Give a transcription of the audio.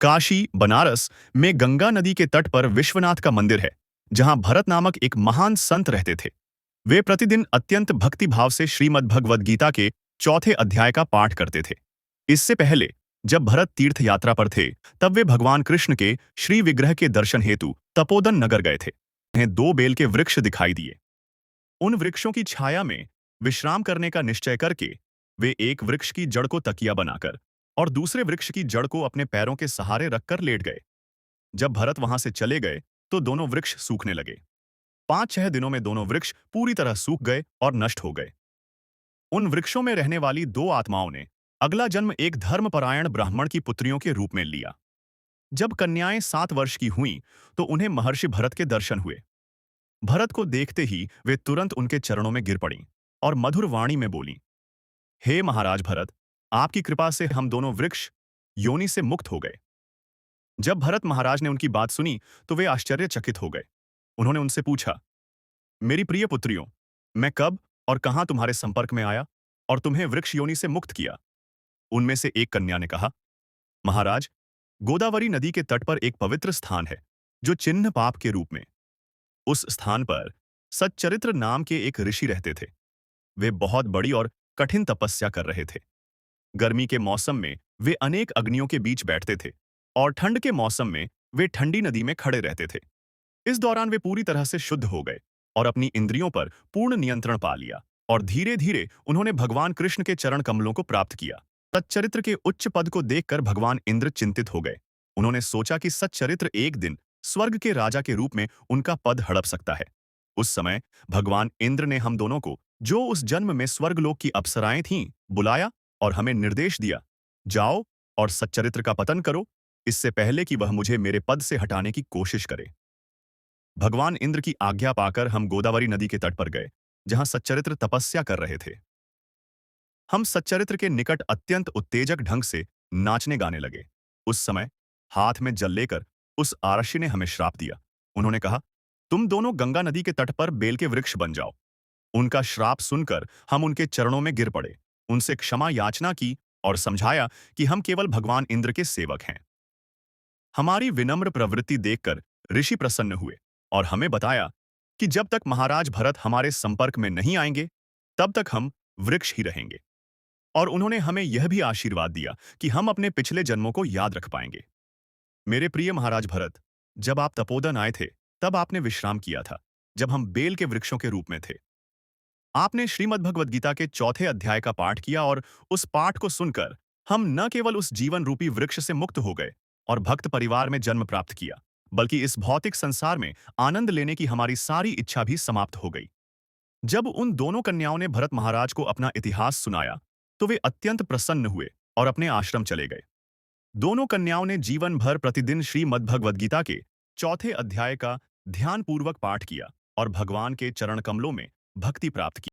काशी, बनारस में गंगा नदी के तट पर विश्वनाथ का मंदिर है, जहां भरत नामक एक महान संत रहते थे। वे प्रतिदिन अत्यंत भक्ति भाव से श्रीमद् भगवद गीता के चौथे अध्याय का पाठ करते थे। इससे पहले, जब भरत तीर्थ यात्रा पर थे, तब वे भगवान कृष्ण के श्री विग्रह के दर्शन हेतु तपोवन नगर गए थे। उन्हें दो बेल के वृक्ष दिखाई दिए। उन वृक्षों की छाया में विश्राम करने का निश्चय करके वे एक वृक्ष की जड़ को तकिया बनाकर और दूसरे वृक्ष की जड़ को अपने पैरों के सहारे रखकर लेट गए। जब भरत वहां से चले गए तो दोनों वृक्ष सूखने लगे। 5-6 दिनों में दोनों वृक्ष पूरी तरह सूख गए और नष्ट हो गए। उन वृक्षों में रहने वाली दो आत्माओं ने अगला जन्म एक धर्मपरायण ब्राह्मण की पुत्रियों के रूप में लिया। जब कन्याएं 7 वर्ष की हुईं तो उन्हें महर्षि भरत के दर्शन हुए। भरत को देखते ही वे तुरंत उनके चरणों में गिर पड़ीं और मधुर वाणी में बोलीं, हे महाराज भरत, आपकी कृपा से हम दोनों वृक्ष योनि से मुक्त हो गए। जब भरत महाराज ने उनकी बात सुनी तो वे आश्चर्यचकित हो गए। उन्होंने उनसे पूछा, मेरी प्रिय पुत्रियों, मैं कब और कहां तुम्हारे संपर्क में आया और तुम्हें वृक्ष योनि से मुक्त किया? उनमें से एक कन्या ने कहा, महाराज, गोदावरी नदी के तट पर एक पवित्र स्थान है, जो चिन्ह पाप के रूप में। उस स्थान पर सच्चरित्र नाम के एक ऋषि रहते थे। वे बहुत बड़ी और कठिन तपस्या कर रहे थे। गर्मी के मौसम में वे अनेक अग्नियों के बीच बैठते थे और ठंड के मौसम में वे ठंडी नदी में खड़े रहते थे। इस दौरान वे पूरी तरह से शुद्ध हो गए और अपनी इंद्रियों पर पूर्ण नियंत्रण पा लिया और धीरे धीरे उन्होंने भगवान कृष्ण के चरण कमलों को प्राप्त किया। सच्चरित्र के उच्च पद को देखकर भगवान इंद्र चिंतित हो गए। उन्होंने सोचा कि सच्चरित्र एक दिन स्वर्ग के राजा के रूप में उनका पद हड़प सकता है। उस समय भगवान इंद्र ने हम दोनों को, जो उस जन्म में स्वर्गलोक की अप्सराएं थीं, बुलाया और हमें निर्देश दिया, जाओ और सच्चरित्र का पतन करो, इससे पहले कि वह मुझे मेरे पद से हटाने की कोशिश करे। भगवान इंद्र की आज्ञा पाकर हम गोदावरी नदी के तट पर गए, जहां सच्चरित्र तपस्या कर रहे थे। हम सच्चरित्र के निकट अत्यंत उत्तेजक ढंग से नाचने गाने लगे। उस समय हाथ में जल लेकर उस आरक्षी ने हमें श्राप दिया। उन्होंने कहा, तुम दोनों गंगा नदी के तट पर बेल के वृक्ष बन जाओ। उनका श्राप सुनकर हम उनके चरणों में गिर पड़े, उनसे क्षमा याचना की और समझाया कि हम केवल भगवान इंद्र के सेवक हैं। हमारी विनम्र प्रवृत्ति देखकर ऋषि प्रसन्न हुए और हमें बताया कि जब तक महाराज भरत हमारे संपर्क में नहीं आएंगे, तब तक हम वृक्ष ही रहेंगे। और उन्होंने हमें यह भी आशीर्वाद दिया कि हम अपने पिछले जन्मों को याद रख पाएंगे। मेरे प्रिय महाराज भरत, जब आप तपोवन आए थे, तब आपने विश्राम किया था, जब हम बेल के वृक्षों के रूप में थे। आपने श्रीमद् भगवद गीता के चौथे अध्याय का पाठ किया और उस पाठ को सुनकर हम न केवल उस जीवन रूपी वृक्ष से मुक्त हो गए और भक्त परिवार में जन्म प्राप्त किया, बल्कि इस भौतिक संसार में आनंद लेने की हमारी सारी इच्छा भी समाप्त हो गई। जब उन दोनों कन्याओं ने भरत महाराज को अपना इतिहास सुनाया, तो वे अत्यंत प्रसन्न हुए और अपने आश्रम चले गए। दोनों कन्याओं ने जीवन भर प्रतिदिन श्रीमद् भगवद गीता के चौथे अध्याय का ध्यानपूर्वक पाठ किया और भगवान के चरण कमलों में भक्ति प्राप्त की।